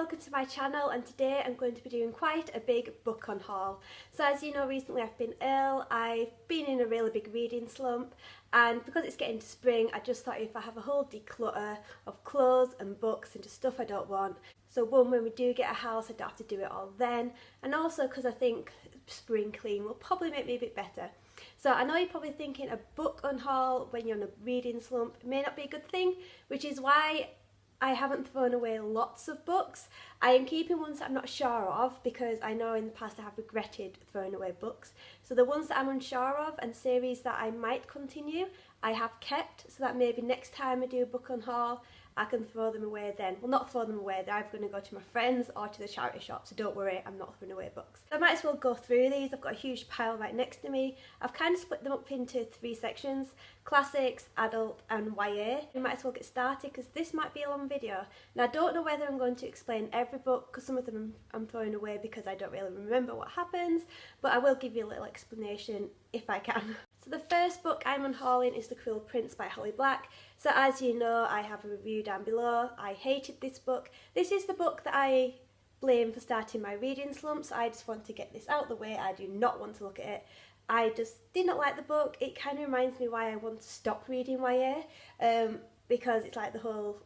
welcome to my channel, and today I'm going to be doing quite a big book haul. So as you know, recently I've been ill, I've been in a really big reading slump, and because it's getting to spring I just thought if I have a whole declutter of clothes and books and just stuff I don't want, so one, when we do get a house I don't have to do it all then, and also because I think spring clean will probably make me a bit better. So I know you're probably thinking a book unhaul when you're in a reading slump may not be a good thing, which is why I haven't thrown away lots of books. I am keeping ones that I'm not sure of because I know in the past I have regretted throwing away books. So the ones that I'm unsure of and series that I might continue, I have kept, so that maybe next time I do a book haul I can throw them away then. Well, not throw them away, they're either going to go to my friends or to the charity shop, so don't worry, I'm not throwing away books. So I might as well go through these. I've got a huge pile right next to me. I've kind of split them up into 3 sections: classics, adult and YA. We might as well get started because this might be a long video. Now I don't know whether I'm going to explain every book because some of them I'm throwing away because I don't really remember what happens, but I will give you a little explanation if I can. So the first book I'm unhauling is The Cruel Prince by Holly Black. So as you know, I have a review down below. I hated this book. This is the book that I blame for starting my reading slump, so I just want to get this out of the way. I do not want to look at it. I just did not like the book. It kind of reminds me why I want to stop reading YA, because it's like the whole,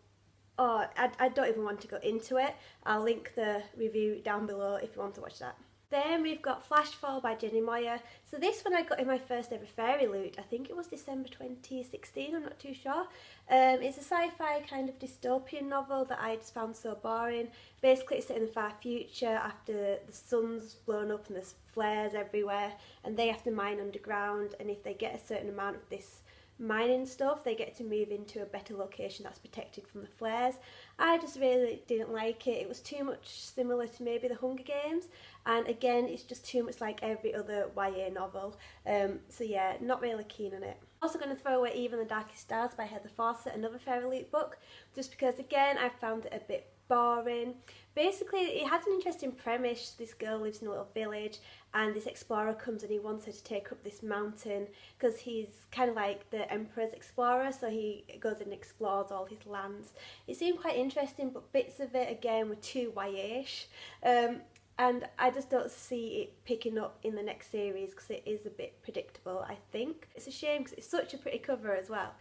oh, I don't even want to go into it. I'll link the review down below if you want to watch that. Then we've got Flashfall by Jenny Moyer. So this one I got in my first ever fairy loot. I think it was December 2016, I'm not too sure. It's a sci-fi kind of dystopian novel that I just found so boring. Basically it's set in the far future after the sun's blown up and there's flares everywhere and they have to mine underground, and if they get a certain amount of this mining stuff they get to move into a better location that's protected from the flares. I just really didn't like it. It was too much similar to maybe the Hunger Games, and again it's just too much like every other YA novel, so yeah, not really keen on it. Also going to throw away Even the Darkest Stars by Heather Fawcett, another fairy loot book, just because again I found it a bit boring. Basically it had an interesting premise. This girl lives in a little village and this explorer comes and he wants her to take up this mountain because he's kind of like the emperor's explorer, so he goes and explores all his lands. It seemed quite interesting, but bits of it again were too YA-ish, and I just don't see it picking up in the next series because it is a bit predictable, I think. It's a shame because it's such a pretty cover as well.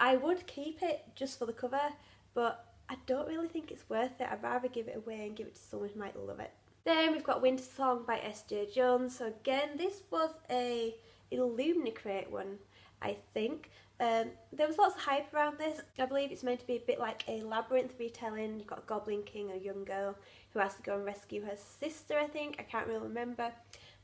I would keep it just for the cover, but I don't really think it's worth it. I'd rather give it away and give it to someone who might love it. Then we've got Winter Song by S.J. Jones. So again, this was a Illuminate one, I think. There was lots of hype around this. I believe it's meant to be a bit like a labyrinth retelling. You've got a Goblin King, a young girl who has to go and rescue her sister, I think. I can't really remember.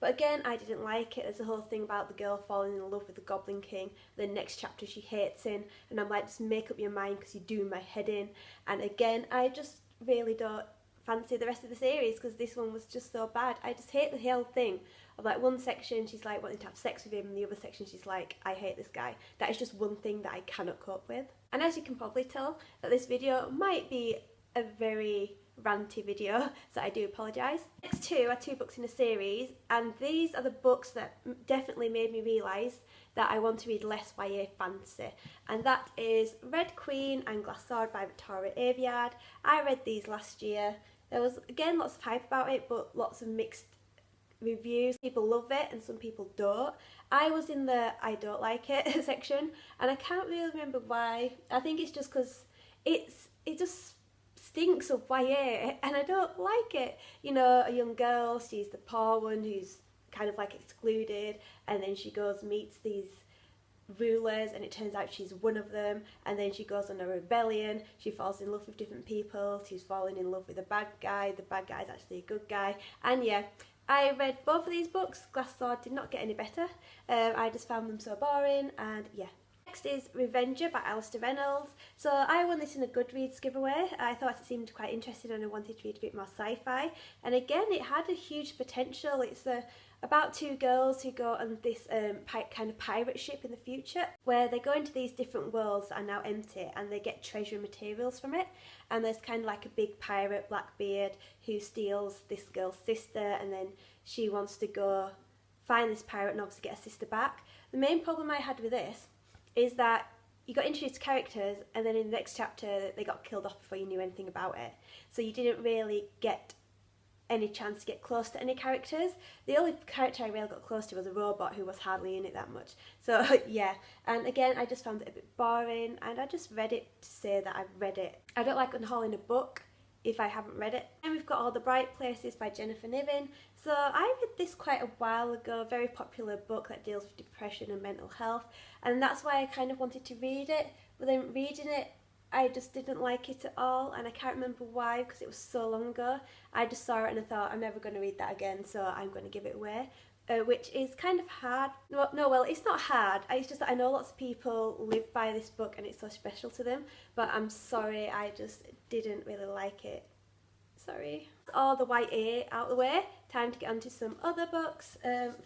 But again, I didn't like it. There's a whole thing about the girl falling in love with the Goblin King. The next chapter she hates him, and I'm like, just make up your mind because you're doing my head in. And again, I just really don't fancy the rest of the series because this one was just so bad. I just hate the whole thing of like one section she's like wanting to have sex with him and the other section she's like, I hate this guy. That is just one thing that I cannot cope with. And as you can probably tell, that this video might be a very ranty video, so I do apologise. Next two are 2 books in a series, and these are the books that definitely made me realise that I want to read less YA fantasy, and that is Red Queen and Glass Sword by Victoria Aveyard. I read these last year. There was again lots of hype about it, but lots of mixed reviews. People love it and some people don't. I was in the I don't like it section, and I can't really remember why. I think it's just because it just stinks of YA and I don't like it. You know, a young girl, she's the poor one who's kind of like excluded, and then she goes and meets these rulers and it turns out she's one of them, and then she goes on a rebellion. She falls in love with different people. She's falling in love with the bad guy. The bad guy is actually a good guy, and yeah, I read both of these books. Glass Sword did not get any better. I just found them so boring, and yeah. Next is Revenger by Alistair Reynolds. So I won this in a Goodreads giveaway. I thought it seemed quite interesting and I wanted to read a bit more sci-fi. And again, it had a huge potential. It's about 2 girls who go on this kind of pirate ship in the future, where they go into these different worlds that are now empty and they get treasure and materials from it. And there's kind of like a big pirate, Blackbeard, who steals this girl's sister, and then she wants to go find this pirate and obviously get her sister back. The main problem I had with this is that you got introduced to characters and then in the next chapter they got killed off before you knew anything about it. So you didn't really get any chance to get close to any characters. The only character I really got close to was a robot who was hardly in it that much. So yeah, and again I just found it a bit boring and I just read it to say that I've read it. I don't like unhauling a book if I haven't read it. And we've got All the Bright Places by Jennifer Niven. So I read this quite a while ago, very popular book that deals with depression and mental health, and that's why I kind of wanted to read it, but then reading it I just didn't like it at all, and I can't remember why because it was so long ago. I just saw it and I thought I'm never going to read that again, so I'm going to give it away. Which is kind of hard. Well, it's not hard. It's just that I know lots of people live by this book and it's so special to them, but I'm sorry, I just didn't really like it. Sorry. All the YA out the way, time to get onto some other books.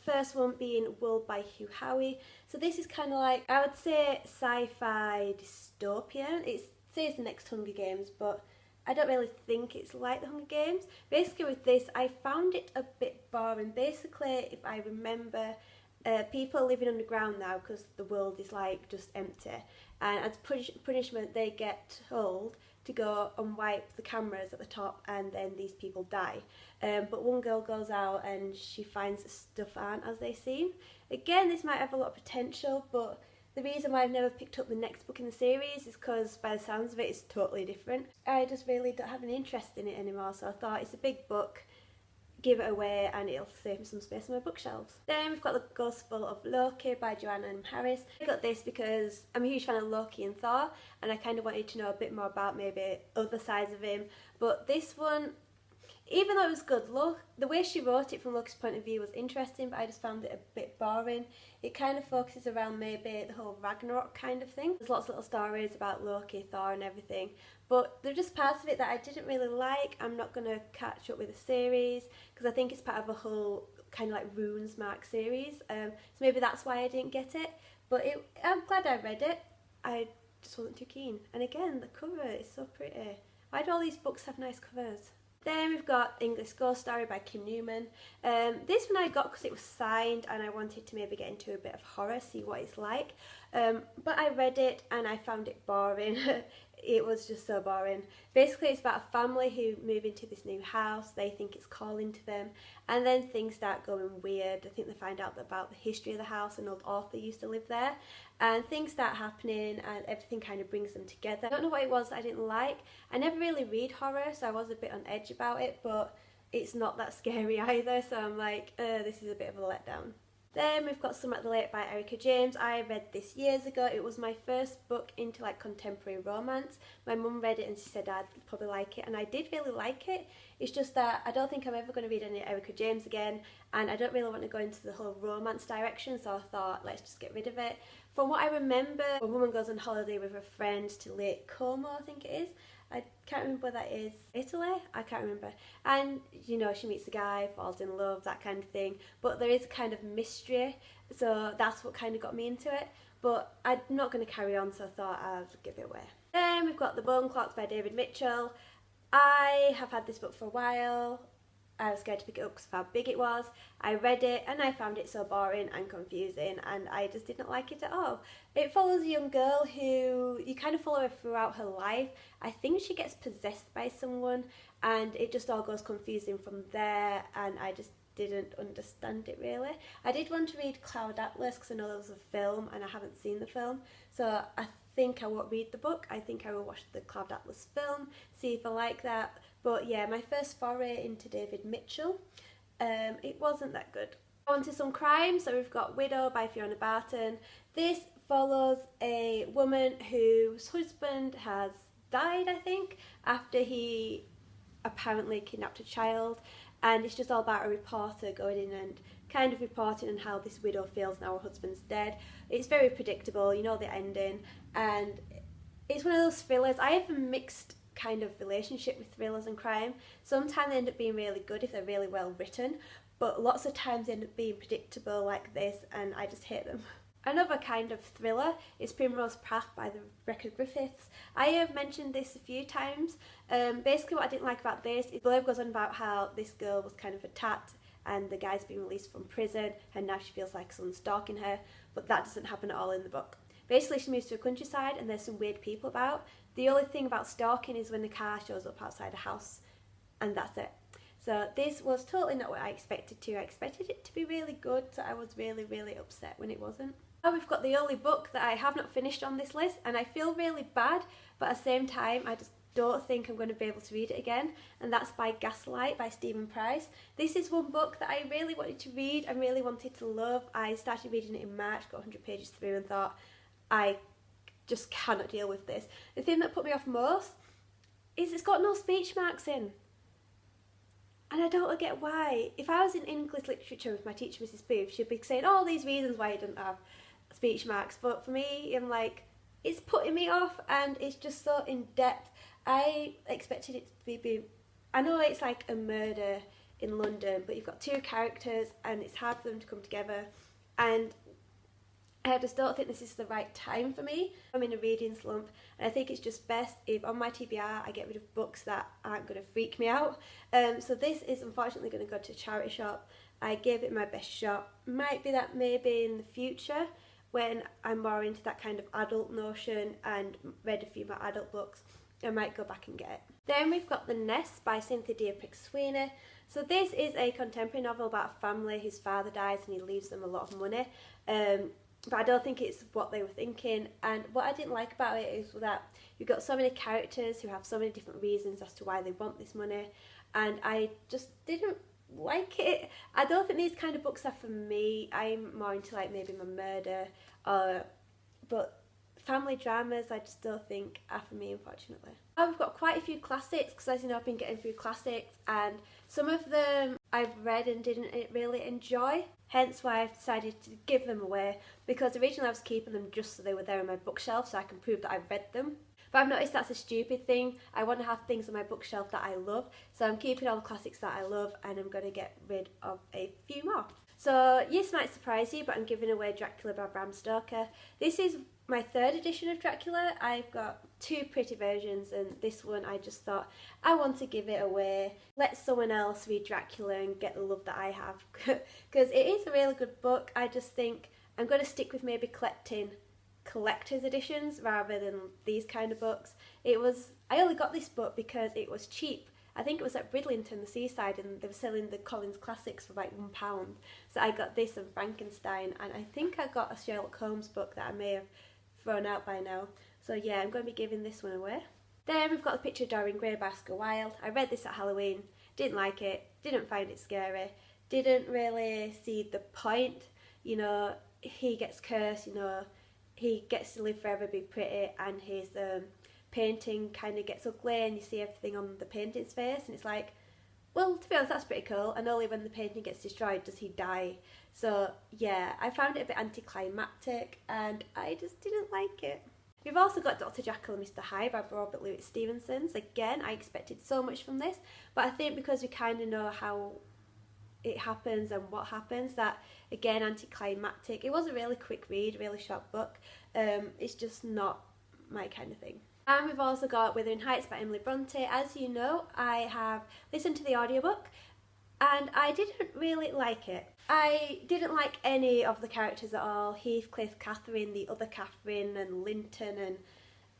First one being World by Hugh Howey. So this is kind of like, I would say sci-fi dystopian. It says the next Hunger Games, but I don't really think it's like the Hunger Games. Basically with this, I found it a bit boring. Basically, if I remember, people are living underground now because the world is like just empty. And as punishment, they get told to go and wipe the cameras at the top and then these people die. But one girl goes out and she finds that stuff aren't as they seem. Again, this might have a lot of potential, but the reason why I've never picked up the next book in the series is because by the sounds of it, it's totally different. I just really don't have an interest in it anymore, so I thought it's a big book, give it away and it'll save me some space on my bookshelves. Then we've got The Gospel of Loki by Joanna M. Harris. I got this because I'm a huge fan of Loki and Thor, and I kind of wanted to know a bit more about maybe other sides of him. But this one, even though it was good, the way she wrote it from Loki's point of view was interesting, but I just found it a bit boring. It kind of focuses around maybe the whole Ragnarok kind of thing. There's lots of little stories about Loki, Thor and everything, but there are just parts of it that I didn't really like. I'm not going to catch up with the series because I think it's part of a whole kind of like Runes Mark series, so maybe that's why I didn't get it, but I'm glad I read it. I just wasn't too keen. And again, the cover is so pretty. Why do all these books have nice covers? Then we've got English Ghost Story by Kim Newman. This one I got because it was signed and I wanted to maybe get into a bit of horror, see what it's like. But I read it and I found it boring. It was just so boring. Basically it's about a family who move into this new house, they think it's calling to them, and then things start going weird. I think they find out about the history of the house, an old author used to live there, and things start happening and everything kind of brings them together. I don't know what it was that I didn't like. I never really read horror, so I was a bit on edge about it, but it's not that scary either, so I'm like, this is a bit of a letdown. Then we've got Some at the Lake by Erica James. I read this years ago. It was my first book into like contemporary romance. My mum read it and she said I'd probably like it, and I did really like it. It's just that I don't think I'm ever going to read any Erica James again, and I don't really want to go into the whole romance direction, so I thought let's just get rid of it. From what I remember, a woman goes on holiday with her friend to Lake Como, I think it is. I can't remember where that is. Italy? I can't remember. And, you know, she meets a guy, falls in love, that kind of thing. But there is a kind of mystery, so that's what kind of got me into it. But I'm not going to carry on, so I thought I'd give it away. Then we've got The Bone Clocks by David Mitchell. I have had this book for a while. I was scared to pick it up because of how big it was. I read it and I found it so boring and confusing, and I just did not like it at all. It follows a young girl who you kind of follow her throughout her life. I think she gets possessed by someone and it just all goes confusing from there, and I just didn't understand it really. I did want to read Cloud Atlas because I know there was a film and I haven't seen the film, so I think I won't read the book. I think I will watch the Cloud Atlas film, see if I like that. But yeah, my first foray into David Mitchell, it wasn't that good. On to some crime. So we've got Widow by Fiona Barton. This follows a woman whose husband has died, I think, after he apparently kidnapped a child, and it's just all about a reporter going in and kind of reporting on how this widow feels now her husband's dead. It's very predictable, you know the ending, and it's one of those thrillers. I have a mixed kind of relationship with thrillers and crime. Sometimes they end up being really good if they're really well written, but lots of times they end up being predictable like this, and I just hate them. Another kind of thriller is Primrose Path by the Rebecca Griffiths. I have mentioned this a few times. Basically what I didn't like about this is the blurb goes on about how this girl was kind of attacked and the guy's been released from prison and now she feels like someone's stalking her, but that doesn't happen at all in the book. Basically, she moves to a countryside and there's some weird people about. The only thing about stalking is when the car shows up outside a house, and that's it. So this was totally not what I expected to. I expected it to be really good, so I was really, really upset when it wasn't. Now we've got the only book that I have not finished on this list, and I feel really bad, but at the same time I just don't think I'm going to be able to read it again, and that's by Gaslight by Stephen Price. This is one book that I really wanted to read and really wanted to love. I started reading it in March, got 100 pages through and thought, I just cannot deal with this. The thing that put me off most is it's got no speech marks in. And I don't get why. If I was in English literature with my teacher, Mrs. Booth, she'd be saying all these reasons why I didn't have speech marks. But for me, I'm like, it's putting me off and it's just so in depth. I expected it to be, I know it's like a murder in London, but you've got two characters and it's hard for them to come together. And I just don't think this is the right time for me. I'm in a reading slump, and I think it's just best if on my TBR I get rid of books that aren't going to freak me out. So this is unfortunately going to go to a charity shop. I gave it my best shot. Might be that maybe in the future, when I'm more into that kind of adult notion and read a few more adult books, I might go back and get it. Then we've got The Nest by Cynthia D'Aprix-Sweeney. So this is a contemporary novel about a family whose father dies and he leaves them a lot of money. But I don't think it's what they were thinking, and what I didn't like about it is that you've got so many characters who have so many different reasons as to why they want this money, and I just didn't like it. I don't think these kind of books are for me. I'm more into like maybe my murder, but family dramas I just don't think are for me, unfortunately. Now we've got quite a few classics, because as you know I've been getting through classics, and some of them I've read and didn't really enjoy, hence why I've decided to give them away, because originally I was keeping them just so they were there on my bookshelf so I can prove that I've read them. But I've noticed that's a stupid thing. I want to have things on my bookshelf that I love, so I'm keeping all the classics that I love and I'm going to get rid of a few more. So this might surprise you, but I'm giving away Dracula by Bram Stoker. This is my third edition of Dracula. I've got two pretty versions, and this one I just thought I want to give it away. Let someone else read Dracula and get the love that I have, because it is a really good book. I just think I'm going to stick with maybe collecting collector's editions rather than these kind of books. I only got this book because it was cheap. I think it was at Bridlington, the seaside, and they were selling the Collins Classics for like £1. So I got this and Frankenstein, and I think I got a Sherlock Holmes book that I may have thrown out by now. So yeah, I'm going to be giving this one away. Then we've got The Picture of Dorian Gray by Oscar Wilde. I read this at Halloween, didn't like it, didn't find it scary, didn't really see the point. You know, he gets cursed, you know, he gets to live forever, be pretty, and his painting kind of gets ugly and you see everything on the painting's face, and it's like, well, to be honest, that's pretty cool, and only when the painting gets destroyed does he die. So yeah, I found it a bit anticlimactic and I just didn't like it. We've also got Dr. Jekyll and Mr. Hyde by Robert Louis Stevenson. Again, I expected so much from this, but I think because we kind of know how it happens and what happens, that again, anticlimactic. It was a really quick read, really short book. It's just not my kind of thing. And we've also got Wuthering Heights by Emily Bronte. As you know, I have listened to the audiobook and I didn't really like it. I didn't like any of the characters at all. Heathcliff, Catherine, the other Catherine, and Linton, and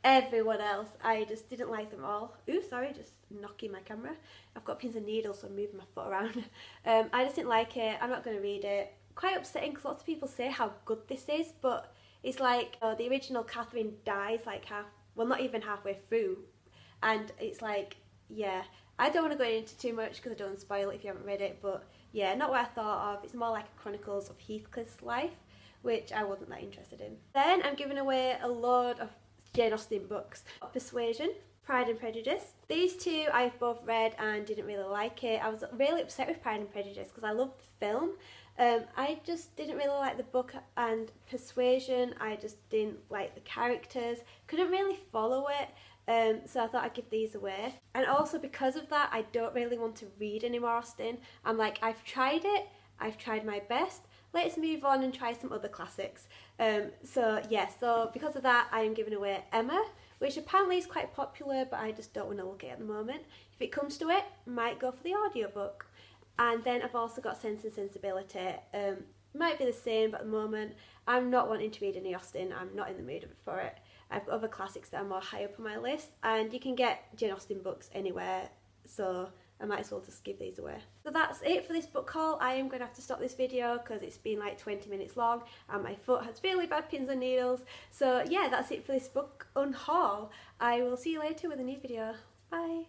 everyone else. I just didn't like them all. Ooh, sorry, just knocking my camera. I've got pins and needles, so I'm moving my foot around. I just didn't like it. I'm not going to read it. Quite upsetting because lots of people say how good this is, but it's like the original Catherine dies like not even halfway through, and it's like, yeah, I don't want to go into too much because I don't want to spoil it if you haven't read it, but yeah, not what I thought of. It's more like a Chronicles of Heathcliff's life, which I wasn't that interested in. Then I'm giving away a load of Jane Austen books. Persuasion, Pride and Prejudice. These two I've both read and didn't really like it. I was really upset with Pride and Prejudice because I loved the film. I just didn't really like the book, and Persuasion, I just didn't like the characters, couldn't really follow it, so I thought I'd give these away. And also because of that, I don't really want to read any more Austen. I'm like, I've tried it, I've tried my best, let's move on and try some other classics. So because of that, I am giving away Emma, which apparently is quite popular, but I just don't want to look at it at the moment. If it comes to it, might go for the audiobook. And then I've also got Sense and Sensibility. might be the same, but at the moment I'm not wanting to read any Austen. I'm not in the mood for it. I've got other classics that are more high up on my list, and you can get Jane Austen books anywhere, so I might as well just give these away. So that's it for this book haul. I am going to have to stop this video because it's been like 20 minutes long and my foot has really bad pins and needles. So yeah, that's it for this book unhaul. I will see you later with a new video. Bye.